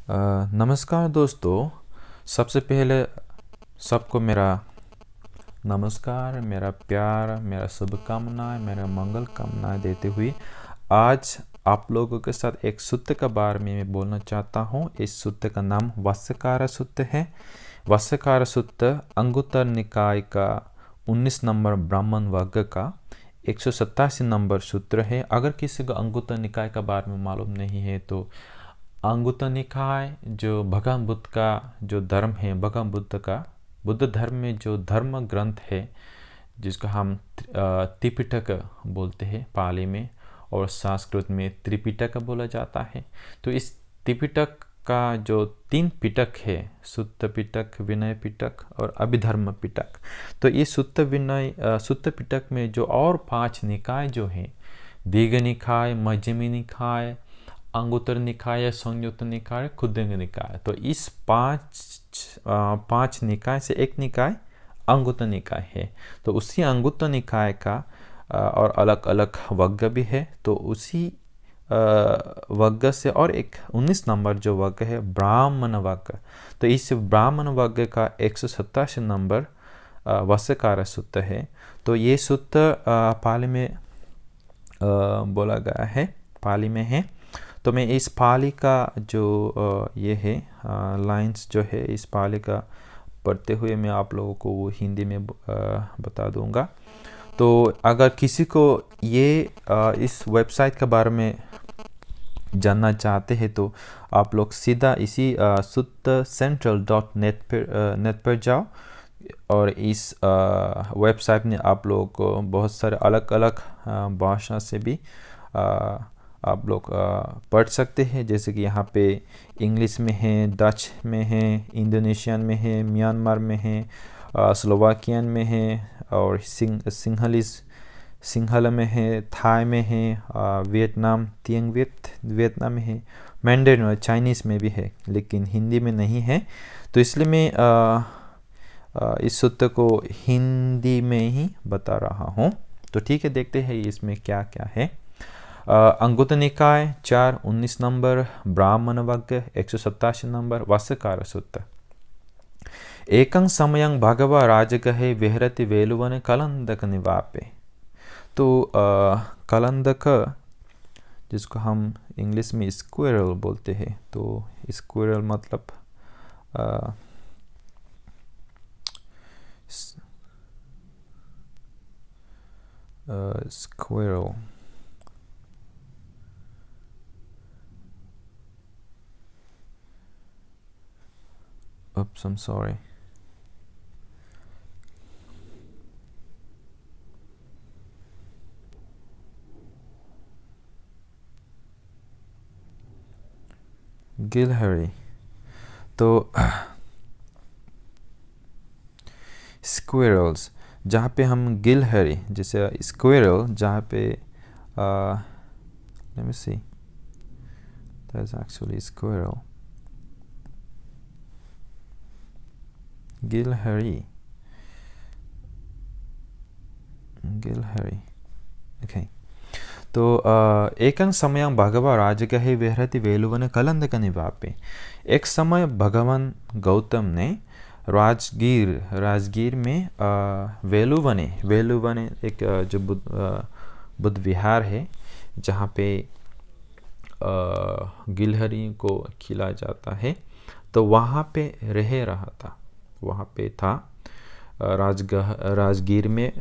नमस्कार दोस्तों। सबसे पहले सबको मेरा नमस्कार, मेरा प्यार, मेरा शुभकामनाएं, मेरा मंगल कामनाएं देते हुए आज आप लोगों के साथ एक सूत्र के बारे में मैं बोलना चाहता हूँ। इस सूत्र का नाम वस्यकार सूत्र है। वस्यकार सूत्र अंगुत्तर निकाय का 19 नंबर ब्राह्मण वर्ग का 187 नंबर सूत्र है। अगर किसी को अंगुत्तर निकाय का बारे में मालूम नहीं है तो अंगुत्तर निकाय जो भगवान बुद्ध का जो धर्म है, भगवान बुद्ध का बुद्ध धर्म में जो धर्म ग्रंथ है जिसको हम त्रिपिटक बोलते हैं पाली में और संस्कृत में त्रिपिटक बोला जाता है। तो इस त्रिपिटक का जो 3 पिटक है, सुत्त पिटक, विनय पिटक और अभिधर्म पिटक, तो ये सुत्त पिटक में जो और 5 निकाय जो हैं, दीर्घ निकाय, मध्यमी निकाय, अंगुत्तर निकाय, संयुक्त निकाय, क्षुद्र निकाय, तो इस पांच निकाय से एक निकाय अंगुत्तर निकाय है। तो उसी अंगुत्तर निकाय का और अलग अलग वर्ग भी है। तो उसी वर्ग से और एक 19 नंबर जो वर्ग है ब्राह्मण वर्ग, तो इस ब्राह्मण वर्ग का 187 नंबर वस्यकार सूत्र है। तो ये सूत्र पाली में बोला गया है, पाली में है। तो मैं इस पाली का जो ये है लाइंस जो है इस पाली का पढ़ते हुए मैं आप लोगों को वो हिंदी में बता दूंगा। तो अगर किसी को ये इस वेबसाइट के बारे में जानना चाहते हैं तो आप लोग सीधा इसी suttacentral.net पर जाओ और इस वेबसाइट में आप लोगों को बहुत सारे अलग अलग भाषा से भी आप लोग पढ़ सकते हैं। जैसे कि यहाँ पे इंग्लिश में है, डच में है, इंडोनेशियन में है, म्यांमार में है, स्लोवाकियन में है और सिंहल में है, थाई में है, वियतनाम तिएंग वियतनाम में है, मैंडरिन और चाइनीज़ में भी है, लेकिन हिंदी में नहीं है। तो इसलिए मैं इस सूत्र को हिंदी में ही बता रहा हूँ। तो ठीक है, देखते हैं इसमें क्या क्या है। अंगुत्तर निकाय 19 नंबर, ब्राह्मण वर्ग 187 नंबर, वस्यकार सूत्र। एकं समयं भगवा राजगहे विहरति वेलुवन कलंदक निवापे। तो कलंदक जिसको हम इंग्लिश में स्क्विरल बोलते हैं, तो स्क्विरल मतलब squirrel, oops, I'm sorry. गिलहरी, तो स्क्विरल्स जहाँ पे हम गिलहरी जैसे स्क्विरल जहाँ पे let me see, that's actually squirrel, गिलहरी, ओके। तो एकं समयं भगवा राजगहे विहरति वेलुवन कलंदक निवापे। एक समय भगवान गौतम ने राजगीर में वेलुवने एक जो बुद्ध विहार है जहाँ पे गिलहरी को खिलाया जाता है, तो वहाँ पे रह रहा था, वहाँ पे था राजगीर में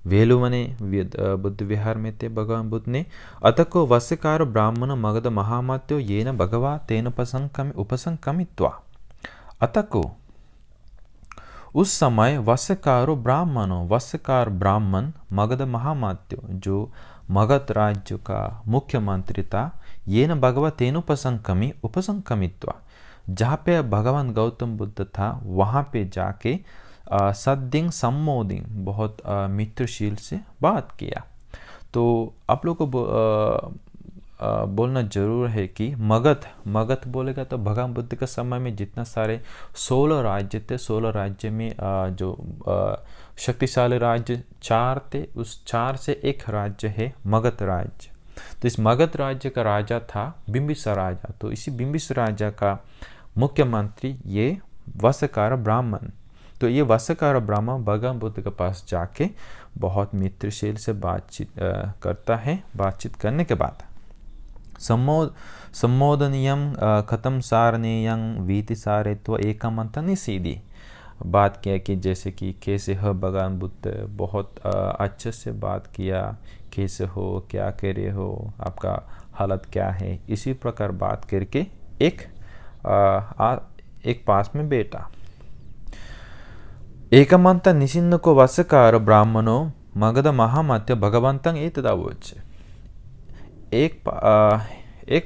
वेलुवने बुद्ध विहार में थे भगवान बुद्ध ने। अतको वस्यकार ब्राह्मण मगध महामत्यो येन भगवा तेन उपसंकमित्वा। अतको उस समय वस्यकार ब्राह्मण मगध महामत्यो जो मगध राज्य का मुख्यमंत्री था, येन भगवा तेन उपसंकमित्वा, जहाँ पे भगवान गौतम बुद्ध था वहाँ पे जाके सद्दिंग सम्मोदिंग बहुत मित्रशील से बात किया। तो आप लोग को बोलना जरूर है कि मगध बोलेगा तो भगवान बुद्ध के समय में जितना सारे 16 राज्य थे, 16 राज्य में जो शक्तिशाली राज्य 4 थे, उस 4 से एक राज्य है मगध राज्य। तो इस मगध राज्य का राजा था बिंबिसार राजा। तो इसी बिंबिसार राजा का मुख्यमंत्री ये वस्त्रकार ब्राह्मण। तो ये वस्त्रकार ब्राह्मण भगवान बुद्ध के पास जाके बहुत मित्रशील से बातचीत करता है। बातचीत करने के बाद सम्मोदनीयम खत्म सारणीयं वीति सारित्व एकमंत निसीदी। बात किया कि जैसे कि कैसे हो भगवान बुद्ध, बहुत अच्छे से बात किया, कैसे हो, क्या कर रहे हो, आपका हालत क्या है, इसी प्रकार बात करके एक पास में बैठा। एकमंत निसिन्न को वस्त्रकार ब्राह्मणों मगध महामत्य भगवंतं एतदावोच। एक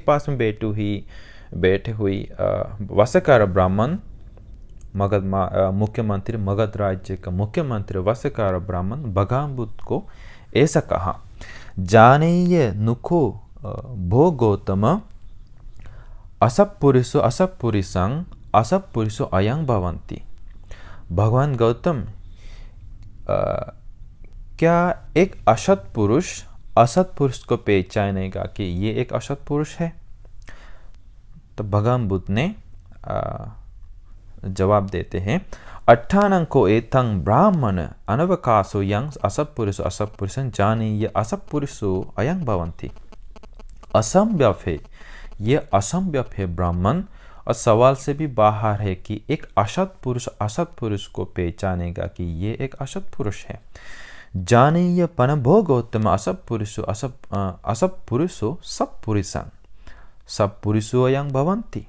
पास में बैठे हुई वस्त्रकार ब्राह्मण मगध मुख्यमंत्री, मगध राज्य का मुख्यमंत्री वस्त्रकार ब्राह्मण भगवान बुद्ध को ऐसा कहा, जानेय नुको भो गौतम असत्पुरुषो असत्पुरुषं असत्पुरुषो अयं भवन्ति। भगवान गौतम, क्या एक असत पुरुष को पहचानेगा कि ये एक असत पुरुष है? तो भगवान बुद्ध ने जवाब देते हैं, अट्ठानं को एतं ब्राह्मण अनवकाशो यं असत्पुरुषं जानीय असत्पुरुषो अयं भवन्ति। असंभव है, ये असंभव है ब्राह्मण, और सवाल से भी बाहर है कि एक असत पुरुष को पहचानेगा कि ये एक असत पुरुष है। जानीय पनभो गौतम असत पुरुषो सब पुरुषं सब पुरुषो अयं भवन्ति।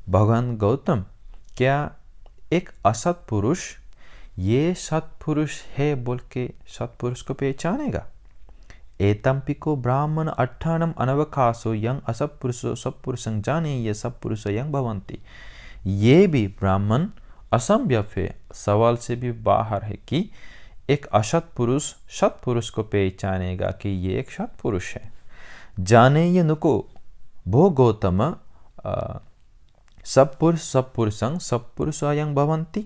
भगवान गौतम, क्या एक असत पुरुष ये सत्पुरुष है बोल के सत्पुरुष को पहचानेगा? एतम्पिको ब्राह्मण अट्ठानम अनवकाशो यं असत्पुरुषो सत्पुरुषं जानीय सत्पुरुषो यं भवन्ति। ये भी ब्राह्मण असंभव है, सवाल से भी बाहर है कि एक असत पुरुष सत्पुरुष को पहचानेगा कि ये एक सत्पुरुष है। जानेय नुको भो गौतम सत्पुरुषं सत्पुरुषो अयं भवन्ति।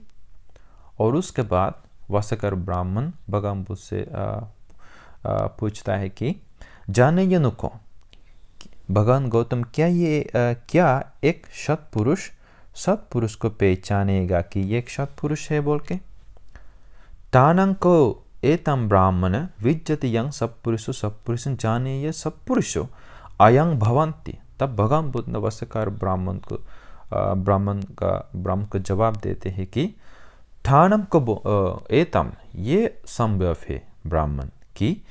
और उसके बाद वस्त्रकार ब्राह्मण भगवान बुद्ध से पूछता है कि जानेय नुको, भगवान गौतम, क्या एक सत्पुरुष को पहचानेगा कि ये एक सत्पुरुष है बोल के? तानं को एतं ब्राह्मण विज्जति यं सत्पुरुषो सत्पुरुषं जानेय सत्पुरुषो अयं भवन्ति। तब भगवान बुद्ध ने वस्त्रकार ब्राह्मण को जवाब देते हैं कि ठानम को एतम, ये संभव है ब्राह्मण कि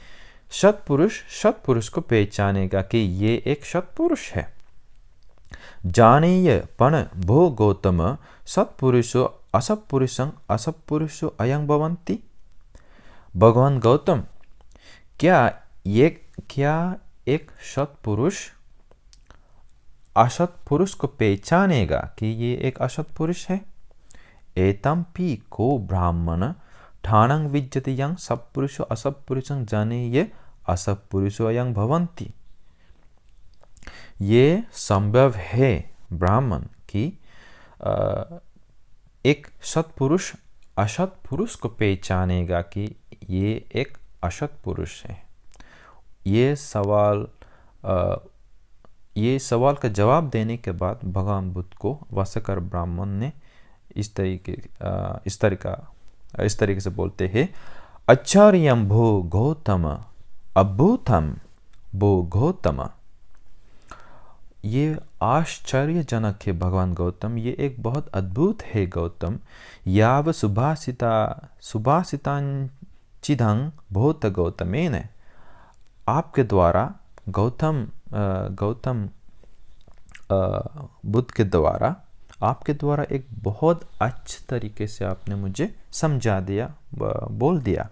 सत्पुरुष को पहचानेगा कि ये एक सत्पुरुष है। जानीय पण भो गौतम सत्पुरुषो असत्पुरुषं असत्पुरुषो अयं भवन्ति। भगवान गौतम, क्या एक सत्पुरुष असत्पुरुष को पहचानेगा कि ये एक असत्पुरुष है? एतम्पि को ब्राह्मण ठानं विज्जति यं सत्पुरुषो असत्पुरुषं जानीय असत्पुरुषो अयं भवन्ति। ये संभव है ब्राह्मण कि एक सत्पुरुष असत्पुरुष को पहचानेगा कि ये एक असत्पुरुष है। ये सवाल का जवाब देने के बाद भगवान बुद्ध को वस्त्रकार ब्राह्मण ने इस तरीके से बोलते हैं, आचार्यं भो गौतम अद्भुतम भो गौतम। ये आश्चर्यजनक है भगवान गौतम, ये एक बहुत अद्भुत है गौतम। याव सुभाषितांचिदं भूत गौतमेन। आपके द्वारा बुद्ध के द्वारा, आपके द्वारा एक बहुत अच्छे तरीके से आपने मुझे समझा दिया, बोल दिया।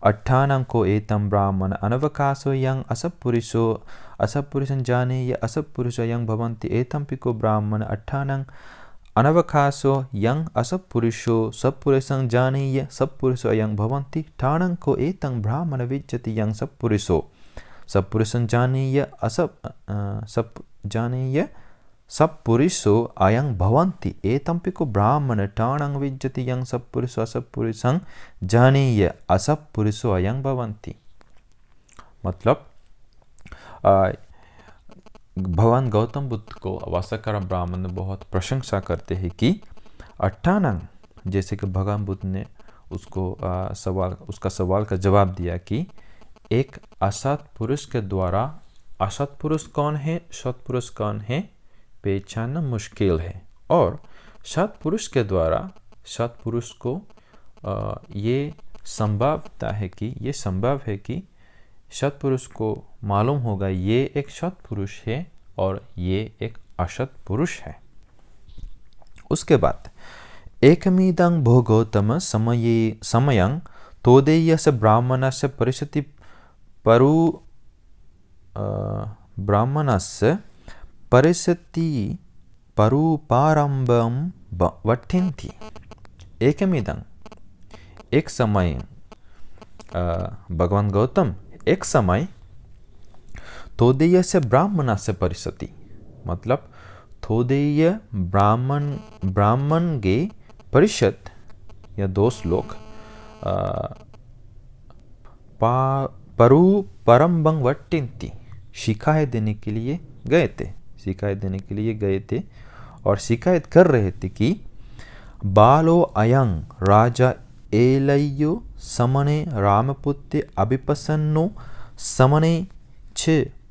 अट्ठानं को एतं ब्राह्मण अनवकाशो यं असत्पुरुषं जानीय असत्पुरुषो यं भवन्ति। एतम्पि को ब्राह्मण अट्ठानं अनवकाशो यं असत्पुरुषो सत्पुरुषं जानीय सत्पुरुषो यं भवन्ति। ठानं को एतं ब्राह्मण विज्जति यं सत्पुरुषं जानीय सत्पुरुषो अयं भवन्ति। एतम्पि को ब्राह्मण ठानं विज्जति यं सत्पुरुषो असत्पुरुषं जानीय असत्पुरुषो अयं भवन्ति। मतलब भगवान गौतम बुद्ध को वासकर ब्राह्मण बहुत प्रशंसा करते हैं कि अट्ठानंग, जैसे कि भगवान बुद्ध ने उसका सवाल का जवाब दिया कि एक असत पुरुष के द्वारा असत पुरुष कौन है, सत्पुरुष कौन है, पहचानना मुश्किल है। और सत्पुरुष के द्वारा सत्पुरुष को ये संभवता है कि ये संभव है कि सत्पुरुष को मालूम होगा ये एक सत्पुरुष है और ये एक असत पुरुष है। उसके बाद एकमिदं भोगोत्तम समयं तोदेयस्य ब्राह्मणस्य परिषति परु ब्राह्मणस्य परिषति परुपारंभं वठन्ति। एकमिदं, एक समय, भगवान गौतम एक समय तोदेय से ब्राह्मण से परिषति, मतलब तोदेय ब्राह्मण के परिषद या दोस्त लोग परु परम्बंग वट्टिंती शिकायत देने के लिए गए थे और शिकायत कर रहे थे कि बालो अयं राजा एलय्यो समने रामपुत्ते अभिपसन्नो समने छ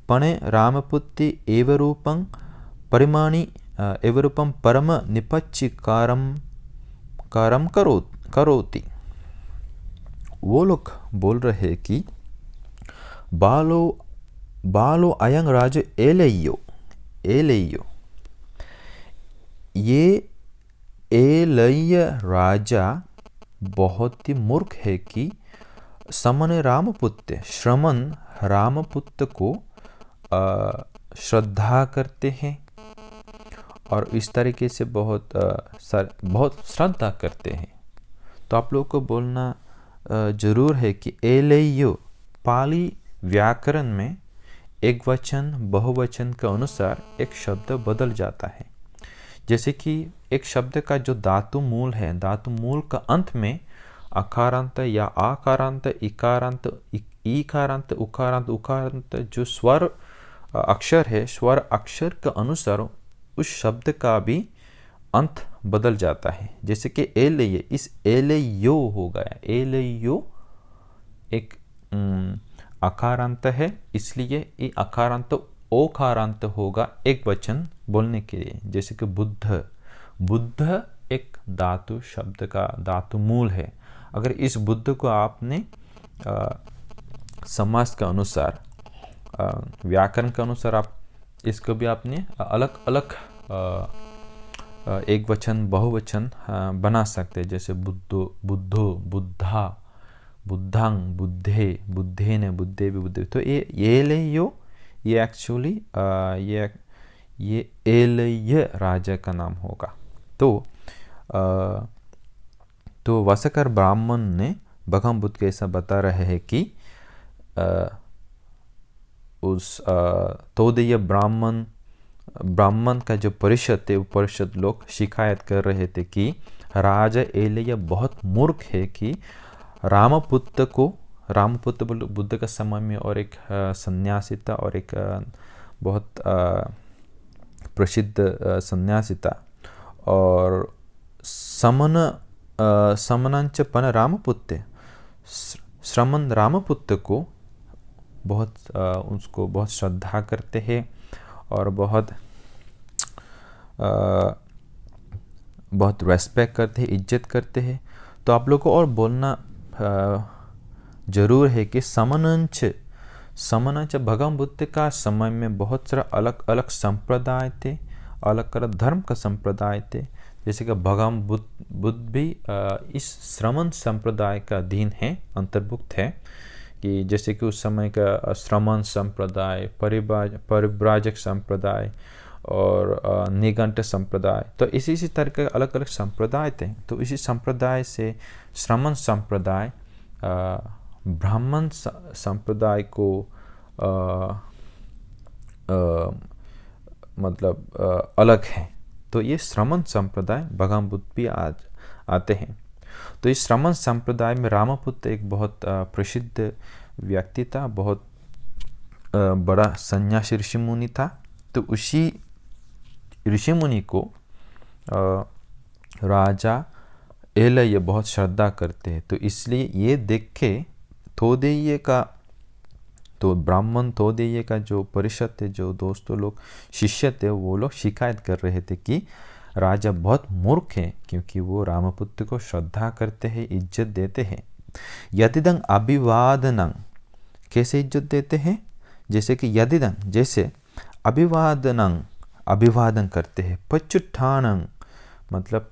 पणे रामपुत्ते एवरूपं परिमाणि एवरूपं परम निपच्छि कारम करोति। वो लोग बोल रहे कि बालो अयं राजा एलय्यो, ये एलय्य राजा बहुत ही मूर्ख है कि समन रामपुत्र श्रमण रामपुत्र को श्रद्धा करते हैं और इस तरीके से बहुत श्रद्धा करते हैं। तो आप लोग को बोलना जरूर है कि एलय्यो पाली व्याकरण में एक वचन बहुवचन के अनुसार एक शब्द बदल जाता है। जैसे कि एक शब्द का जो धातु मूल है, धातु मूल का अंत में अकारांत या आकारांत, इकारांत, ईकारांत, उकारांत, उकारांत जो स्वर अक्षर है, स्वर अक्षर के अनुसार उस शब्द का भी अंत बदल जाता है। जैसे कि एलय, इस एलयो हो गया, एलयो एक अकारांत है, इसलिए ये अकारांत ओकारांत होगा एक वचन बोलने के लिए। जैसे कि बुद्ध, बुद्ध एक धातु शब्द का धातु मूल है। अगर इस बुद्ध को आपने समास के अनुसार, व्याकरण के अनुसार आप इसको भी आपने अलग अलग एक वचन बहुवचन बना सकते हैं। जैसे बुद्धो, बुद्धो, बुद्धा, बुद्धांग, बुद्धे, बुद्धे ने, बुद्धे भी, बुद्धे। तो ये एलयो, ये एक्चुअली ये एलय राजा का नाम होगा। तो वासकर ब्राह्मण ने भगवान बुद्ध को ऐसा बता रहे हैं कि उस तोदेय ब्राह्मण का जो परिषद थे, वो परिषद लोग शिकायत कर रहे थे कि राजा एलय बहुत मूर्ख है कि रामपुत्र बुद्ध का समय में और एक सन्यासी था और एक बहुत प्रसिद्ध सन्यासी था, और समनंच पन रामपुत्र, श्रमण रामपुत्र को उसको बहुत श्रद्धा करते हैं और बहुत रेस्पेक्ट करते हैं, इज्जत करते हैं। तो आप लोग को और बोलना जरूर है कि समनंच भगवान बुद्ध का समय में बहुत सारा अलग अलग संप्रदाय थे, अलग अलग धर्म का संप्रदाय थे। जैसे कि भगवान बुद्ध भी इस श्रमण संप्रदाय का अधीन है, अंतर्भुक्त है। कि जैसे कि उस समय का श्रमण संप्रदाय, परिव्राजक संप्रदाय और निगंट संप्रदाय, तो इसी तरह के अलग अलग संप्रदाय थे। तो इसी संप्रदाय से श्रमण संप्रदाय ब्राह्मण संप्रदाय को मतलब अलग है। तो ये श्रमण संप्रदाय भगवान बुद्ध भी आज आते हैं। तो इस श्रमण संप्रदाय में रामपुत्र एक बहुत प्रसिद्ध व्यक्ति था, बहुत बड़ा सन्यासी ऋषि मुनि था। तो उसी ऋषि मुनि को राजा एलय बहुत श्रद्धा करते हैं। तो इसलिए ये देख के तोदेय का, तो ब्राह्मण तोदेय का जो परिषद थे, जो दोस्तों लोग शिष्य थे, वो लोग शिकायत कर रहे थे कि राजा बहुत मूर्ख है, क्योंकि वो रामपुत्र को श्रद्धा करते हैं, इज्जत देते हैं। यदिदं अभिवादनं, कैसे इज्जत देते हैं? जैसे कि यदिदं, जैसे अभिवादनं, अभिवादन करते हैं। पच्युत्थानं, मतलब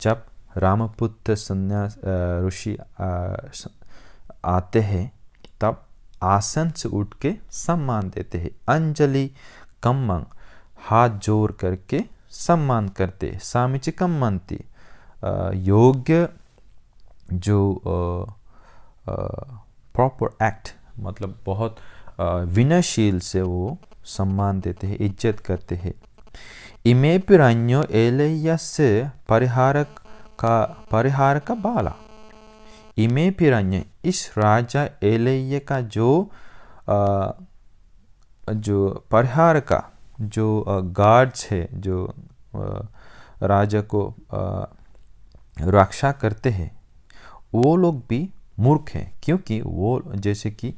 जब रामपुत्र सन्यास ऋषि आते हैं तब आसन से उठ के सम्मान देते हैं। अंजलि कम्मं, हाथ जोड़ करके सम्मान करते। सामिची कम्मंती, योग्य जो प्रॉपर एक्ट, मतलब बहुत विनयशील से वो सम्मान देते हैं, इज्जत करते हैं। इमे पिरान्यो एलयस्य परिहार का बाला। इमे पिरान्य, इस राजा एलय का जो परिहार का जो गार्ड्स है, जो राजा को रक्षा करते हैं, वो लोग भी मूर्ख हैं। क्योंकि वो जैसे कि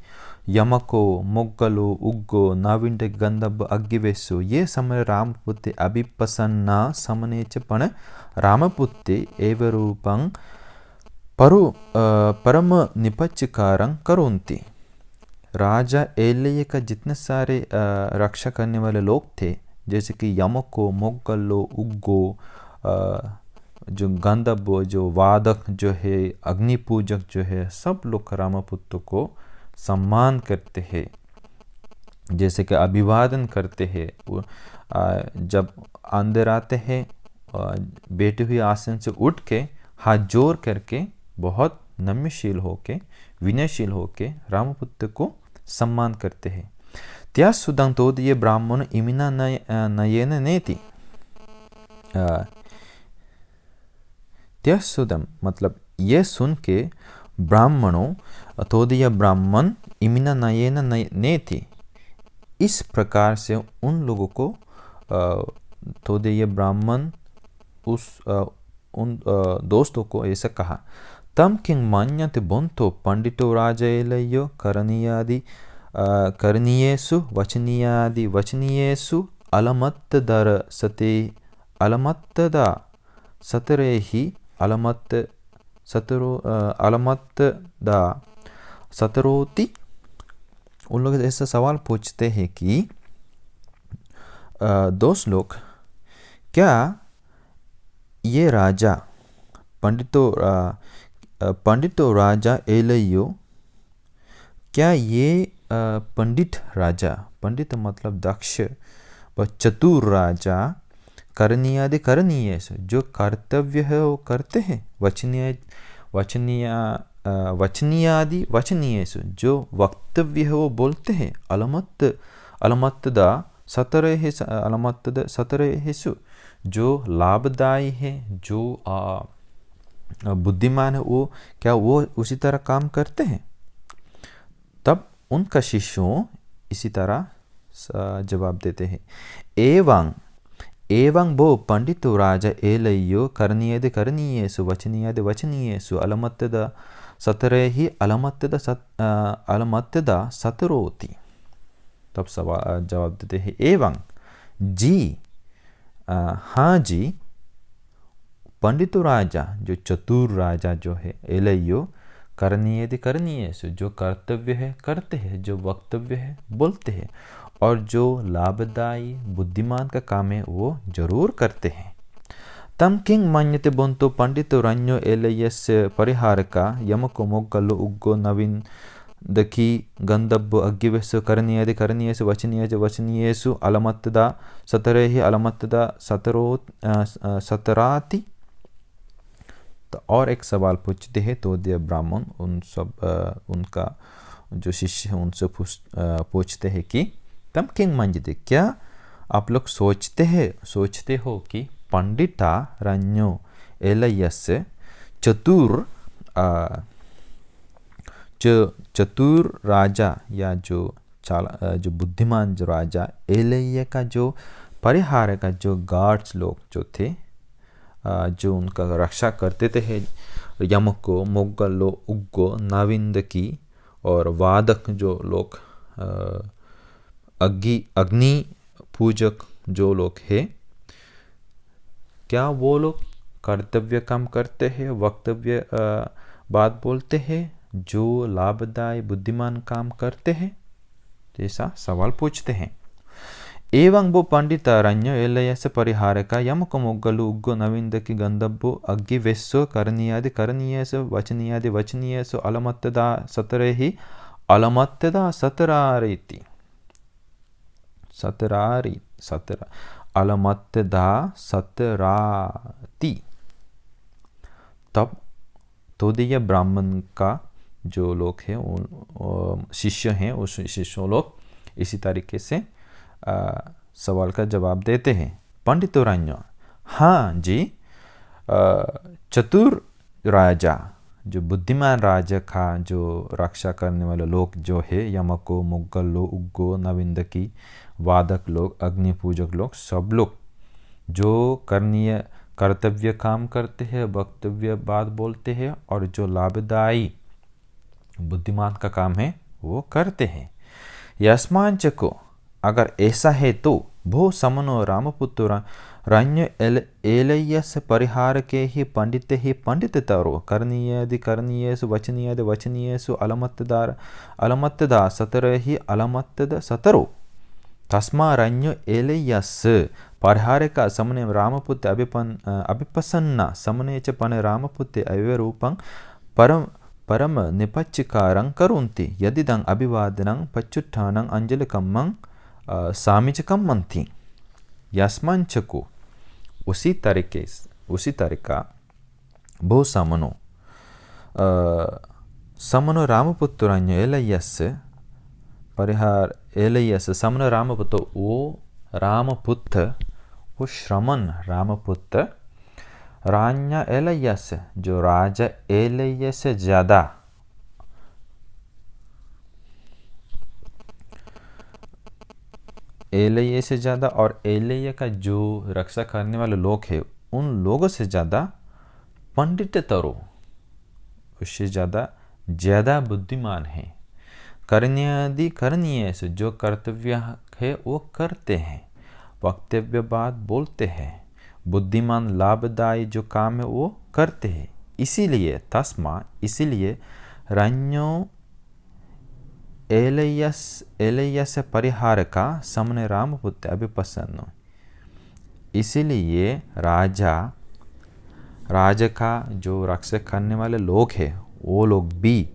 यमको, मोग्गलो, उग्गो, नाविंड, गंधब, अग्गिवेसु, ये समय रामपुत्ते अभिपसन्ना समने च पण रामपुत्ते एव रूपं परम निपच्चकारं करोन्ति। राजा एलय का जितने सारे रक्षा करने वाले लोग थे, जैसे कि यमको, मोग्गलो, उग्गो, जो गंधब, जो वादक जो है, अग्नि पूजक जो है, सब लोग रामपुत्र को सम्मान करते हैं, जैसे कि अभिवादन करते हैं। जब अंदर आते हैं, बैठे हुए आसन से उठ के हाथ जोड़ करके बहुत नम्रशील होके, विनयशील होके रामपुत्र को सम्मान करते हैं। त्या सुदं तोदीय ब्राह्मण इमिना नयेन नेति। त्या सुदम, मतलब ये सुन के ब्राह्मणों, तोदीय ब्राह्मण इमिना नयेन नेति, इस प्रकार से उन लोगों को तोदीय ब्राह्मण उन दोस्तों को ऐसा कहा। तम किंग मन्यते बोंतो पंडितो राजएलयो करणीयेषु वचनीयेषु अलमत्तदर सते अलमत्तदा सतरेहि अलमत्तदा सतरोति। उन लोग ऐसा सवाल पूछते हैं कि दोस्त लोग, क्या ये राजा पंडितो राजा एलयो, क्या ये पंडित राजा, पंडित मतलब दक्ष व चतुर राजा, करणीय जो कर्तव्य है वो करते हैं, वचनीय जो वक्तव्य है वो बोलते हैं, अलमत्तदा सतरहेषु जो लाभदायी है, जो बुद्धिमान है, वो क्या वो उसी तरह काम करते हैं? तब उनका शिष्यों इसी तरह जवाब देते हैं। एवं वो पंडितो राजा एलयो करणीयेषु वचनीयेषु अलमत्तदा सतरेहि अलमत्तदा सतरोति। तब जवाब देते हैं, एवं जी, हाँ जी, पंडितो राजा जो चतुर राजा जो है, एलयो करणीयेषु जो कर्तव्य है करते हैं, जो वक्तव्य है बोलते हैं, और जो लाभदायी बुद्धिमान का काम है वो जरूर करते हैं। तम किंग मन्यते बोंतो पंडितो रण्यो एलयस्य परिहारका यमको मोग्गलो उग्गो नवीन दकी गंधब अग्गिवेषु करणीयेषु वचनीयेषु अलमत्तदा सतरेहि अलमत्तदा सतराति। तो और एक सवाल पूछते हैं तोदीय ब्राह्मण, उनका जो शिष्य है उनसे पूछते हैं कि तम किंग मन्यते, क्या आप लोग सोचते हो कि पंडिता रण्यो एलयस्य चतुर राजा या जो जो बुद्धिमान जो राजा एलैया का जो परिहार का जो गार्ड्स लोग जो थे, जो उनका रक्षा करते थे, यमको, मोगलो, उग्गो, नाविंदकी और वादक जो लोग, अग्नि पूजक जो लोग हैं, क्या वो लोग कर्तव्य काम करते हैं, वक्तव्य बात बोलते हैं, जो लाभदायी बुद्धिमान काम करते हैं? ऐसा सवाल पूछते हैं। एवं वो पंडित अरण्य एलयस परिहारक यमक मोगलु उग्गो नविंदकी गंधब्बो अग्गि वेस्सो करणीयादि करणीयसो वचनीयादि वचनीयसो अलमत्तदा सतरेहि अलमत्तदा सतरारीति अलमत्तदा सतराति। तब तोदीय ब्राह्मण का जो लोग हैं, शिष्य हैं, उस शिष्यों लोग इसी तरीके से सवाल का जवाब देते हैं। पंडितोरण्य, हाँ जी, चतुर राजा, जो बुद्धिमान राजा का जो रक्षा करने वाले लोग जो है, यमको, मुगलो, उग्गो, नविंदकी, वादक लोग, अग्नि पूजक लोग, सब लोग जो करणीय कर्तव्य काम करते हैं, वक्तव्य बात बोलते हैं और जो लाभदायी बुद्धिमान का काम है वो करते हैं। यस्मांच को, अगर ऐसा है तो भो समनो रामपुत्र रण्य एलयस परिहार के ही पंडित तरो करणीयदि करणीयसु वचनीयदि वचनीयसु अलमत्तदा सतर ही अलमत्तद सतरो तस्मा रण्य एलयस परिहार का समने रामपुत्र अभिपसन्ना समने च पन रामपुत्र अव्यरूपं परम निपच्चिकारं करोन्ति यदिदं अभिवादनं पच्चुट्ठानं अंजलिकम्मं सामिचकं मंथि। यस्मंच को, उसी तरीका भो समनो समनो रामपुत्रन्य एलयस परिहार एलयस समनो रामपुत्र, वो रामपुत्र, वो श्रमण रामपुत्र रान्या एलयस, जो राजा एलयस से ज़्यादा एलयस से ज़्यादा और एलय का जो रक्षा करने वाले लोग हैं उन लोगों से ज़्यादा पंडित तरो, उससे ज़्यादा बुद्धिमान है। करणीयादि करणीय से जो कर्तव्य है वो करते हैं, वक्तव्य बात बोलते हैं, बुद्धिमान लाभदायी जो काम है वो करते हैं। इसीलिए रण्यो एलयस परिहार का समने रामपुत्र अभिपसन्नो, इसीलिए राजा का जो रक्षा करने वाले लोग हैं वो लोग भी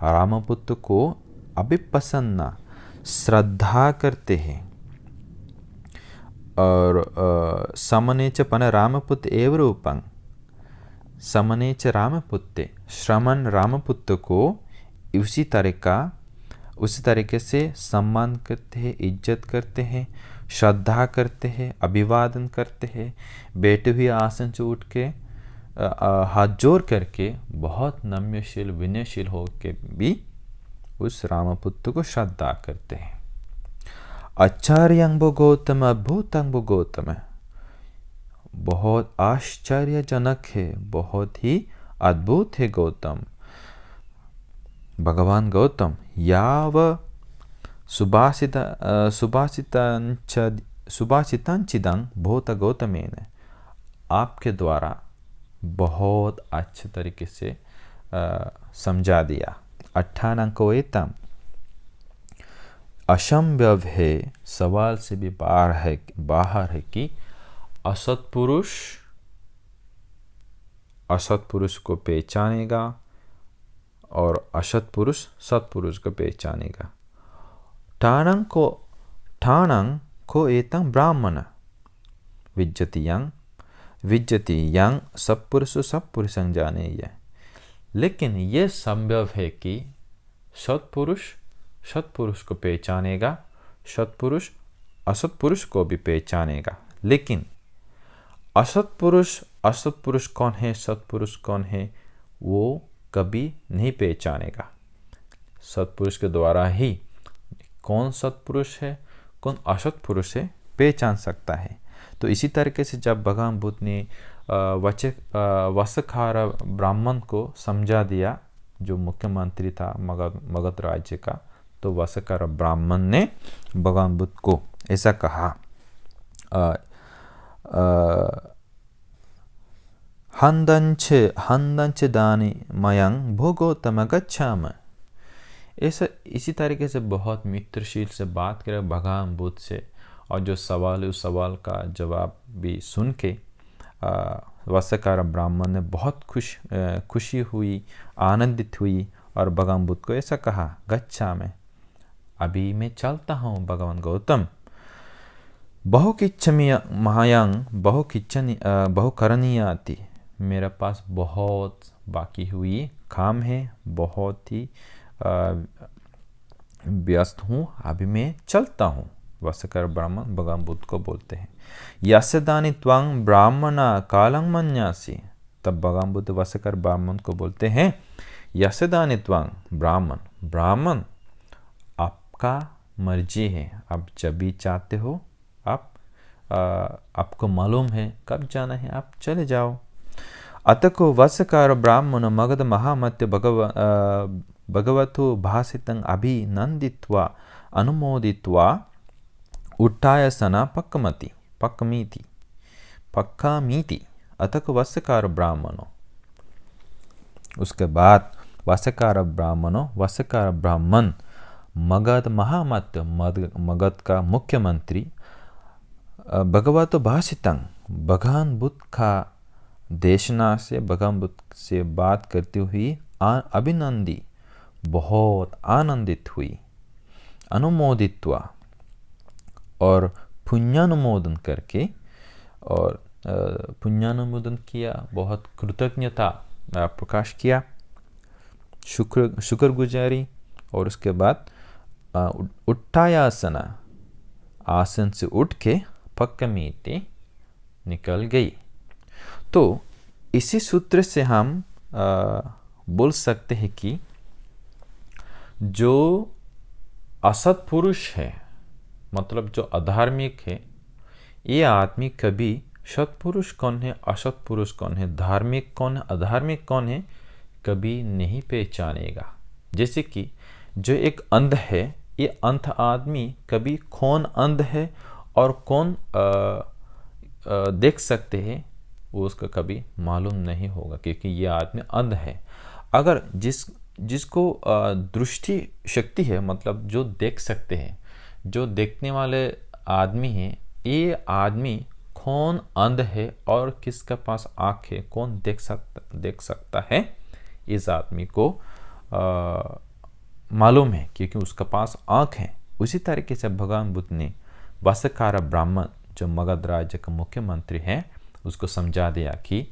रामपुत्र को अभिपसन्ना श्रद्धा करते हैं। और समनेच पन रामपुत्र एव रूपं, समनेच रामपुत्र, श्रमण रामपुत्र को उसी तरीके से सम्मान करते हैं, इज्जत करते हैं, श्रद्धा करते हैं, अभिवादन करते हैं, बैठे हुए आसन से उठ के हाथ जोड़ करके बहुत नम्यशील विनयशील होकर भी उस रामपुत्र को श्रद्धा करते हैं। आचार्यं गौतम अद्भुतं गौतम, बहुत आश्चर्यजनक है, बहुत ही अद्भुत है गौतम, भगवान गौतम। याव सुभाषितांचिदं भूत गौतमेन, आपके द्वारा बहुत अच्छे तरीके से समझा दिया। 58 को एतम असंभव है, सवाल से भी बाहर है कि असत पुरुष को पहचानेगा और असत पुरुष सत्पुरुष को पहचानेगा। ठाणं को एतं ब्राह्मण विज्जति यं सत्पुरुषं जानेय। लेकिन यह संभव है कि सत्पुरुष को पहचानेगा, सत्पुरुष असत्पुरुष को भी पहचानेगा। लेकिन असत्पुरुष कौन है, सत्पुरुष कौन है, वो कभी नहीं पहचानेगा। सत्पुरुष के द्वारा ही कौन सत्पुरुष है कौन असत्पुरुष है पहचान सकता है। तो इसी तरीके से जब भगवान बुद्ध ने वसखार ब्राह्मण को समझा दिया, जो मुख्यमंत्री था मगध राज्य का, तो वसखार ब्राह्मण ने भगवान बुद्ध को ऐसा कहा, हंदंच दानी मयंग भोगोत्तम गच्छाम। ऐसा इसी तरीके से बहुत मित्रशील से बात करे भगवान बुद्ध से, और जो सवाल उस सवाल का जवाब भी सुन के वसखार ब्राह्मण ने बहुत खुशी हुई, आनंदित हुई, और भगवान बुद्ध को ऐसा कहा, गच्छामि, अभी मैं चलता हूँ भगवान गौतम। बहुकिच्छमि महायांग बहुकरणीयाति, मेरे पास बहुत बाकी हुई काम है, बहुत ही व्यस्त हूँ, अभी मैं चलता हूँ। वसखार ब्राह्मण भगवान बुद्ध को बोलते हैं। यस्य दानी त्वं ब्राह्मणा कालं मन्यासि, तब भगवान बुद्ध वसखार ब्राह्मण को बोलते हैं, यस्य दानी त्वं ब्राह्मण आपका मर्जी है, आप जब भी चाहते हो आपको मालूम है कब जाना है, आप चले जाओ। अतको वसखार ब्राह्मण मगध महामत्य भगवतो भासितं अभिनन्दित्वा अनुमोदित्वा उत्थायसना पक्कामीति अतक वसखार ब्राह्मणों। उसके बाद वसखार ब्राह्मण मगध महामत्य, मगध का मुख्यमंत्री, भगवतो भाषितं, भगवान बुद्ध का देशना से, भगवान बुद्ध से बात करती हुई अभिनंदी, बहुत आनंदित हुई, अनुमोदित्वा, और पुण्यानुमोदन करके, और पुण्यानुमोदन किया, बहुत कृतज्ञता प्रकाश किया, शुक्रगुजारी, और उसके बाद उत्थायासना, आसन से उठ के पक्कमीति निकल गई। तो इसी सूत्र से हम बोल सकते हैं कि जो असत्पुरुष है, मतलब जो अधार्मिक है, ये आदमी कभी सत्पुरुष कौन है, असत्पुरुष कौन है, धार्मिक कौन है, अधार्मिक कौन है, कभी नहीं पहचानेगा। जैसे कि जो एक अंध है, ये अंध आदमी कभी कौन अंध है और कौन देख सकते हैं, वो उसका कभी मालूम नहीं होगा, क्योंकि ये आदमी अंध है। अगर जिसको दृष्टि शक्ति है, मतलब जो देख सकते हैं, जो देखने वाले आदमी हैं, ये आदमी कौन अंध है और किसके पास आँख है, कौन देख सकता है, इस आदमी को मालूम है, क्योंकि उसके पास आँख है। उसी तरीके से भगवान बुद्ध ने वसखार ब्राह्मण, जो मगध राज्य का मुख्यमंत्री है, उसको समझा दिया कि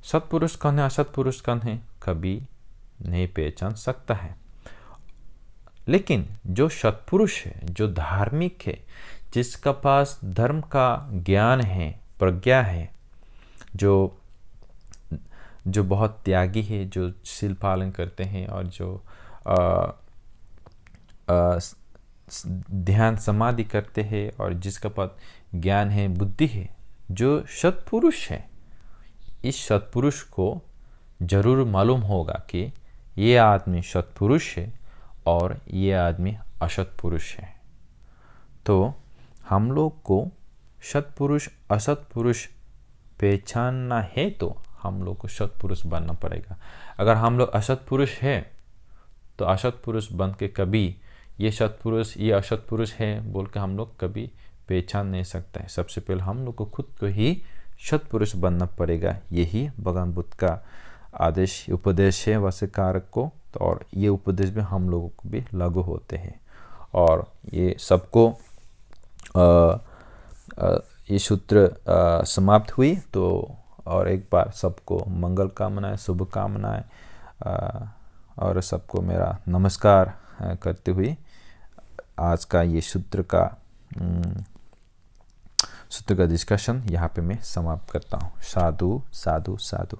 सत्पुरुष कौन है, असत्पुरुष कौन है, कभी नहीं पहचान सकता है। लेकिन जो सत्पुरुष है, जो धार्मिक है, जिसका पास धर्म का ज्ञान है, प्रज्ञा है, जो बहुत त्यागी है, जो शील पालन करते हैं, और जो ध्यान समाधि करते हैं, और जिसका पास ज्ञान है, बुद्धि है, जो सत्पुरुष है, इस सत्पुरुष को जरूर मालूम होगा कि ये आदमी सत्पुरुष है और ये आदमी असत्पुरुष है। तो हम लोग को सत्पुरुष असत्पुरुष पहचानना है, तो हम लोग को सत्पुरुष बनना पड़ेगा। अगर हम लोग असत्पुरुष है, तो असत्पुरुष बन के कभी ये सत्पुरुष ये असत्पुरुष है बोल के हम लोग कभी पहचान नहीं सकता है। सबसे पहले हम लोग को खुद को ही सत्पुरुष बनना पड़ेगा। यही भगवान बुद्ध का आदेश उपदेश है वसखारक को, तो और ये उपदेश भी हम लोगों को भी लागू होते हैं। और ये सबको ये सूत्र समाप्त हुई। तो और एक बार सबको मंगल कामनाएं, शुभ कामनाएं, और सबको मेरा नमस्कार करते हुए आज का ये सूत्र का डिस्कशन यहाँ पे मैं समाप्त करता हूँ। साधु साधु साधु।